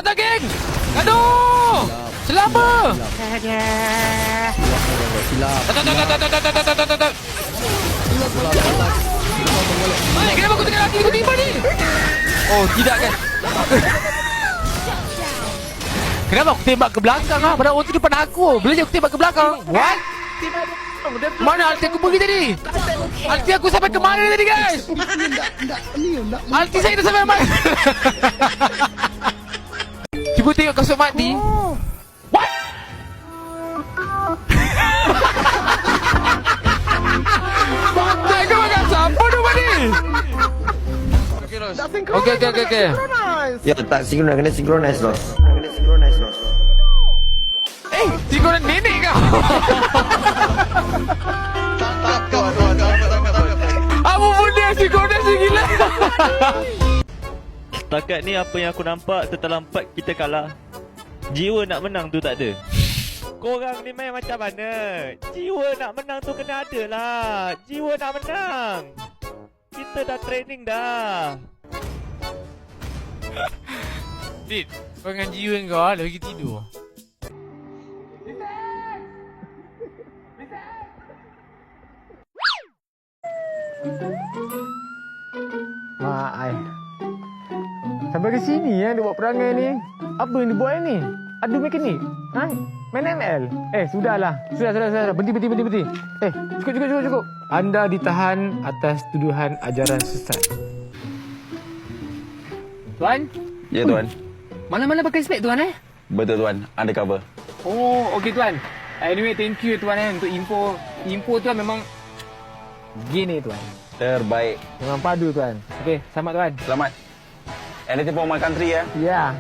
datang, geng! Aduh! Selama! Silap. Tak. Hai, kenapa aku tengah lagi tiba-tiba ni? Oh, tidak kan? Kenapa aku tembak ke belakang lah? Padahal orang tu depan aku. Bila je aku tembak ke belakang? What? Mana ulti aku pergi tadi? Ulti aku sampai ke mana tadi, guys? Ulti saya dah sampai mana? Cuba tengok kasut mati. What? Bantai kau makan siapa tu ni? Okay. Ya, tak sinkron, kena synchronize loh. Sinkronan nenek kau. Apa benda sinkronan si gila? Setakat ni apa yang aku nampak setelah 4 kita kalah. Jiwa nak menang tu tak ada. Korang ni main macam mana? Jiwa nak menang tu kena ada lah. Jiwa nak menang. Kita dah training dah. Dit, kau dengan jiwa kau dah pergi tidur. Mak ai. Sampai ke sini dia buat perangai ni. Apa yang dia buat ni? Adu mekanik. Main ML. Sudahlah. Sudah. Berhenti. Cukup. Anda ditahan atas tuduhan ajaran sesat. Tuan? Ya, Tuan. Mana-mana pakai spek tuan Betul, Tuan. Undercover. Oh, okey tuan. Anyway, thank you tuan untuk info tuan memang gini tuan. Terbaik. Memang padu tuan. Okey, selamat tuan. Selamat. Anything for my country, ya? Ya.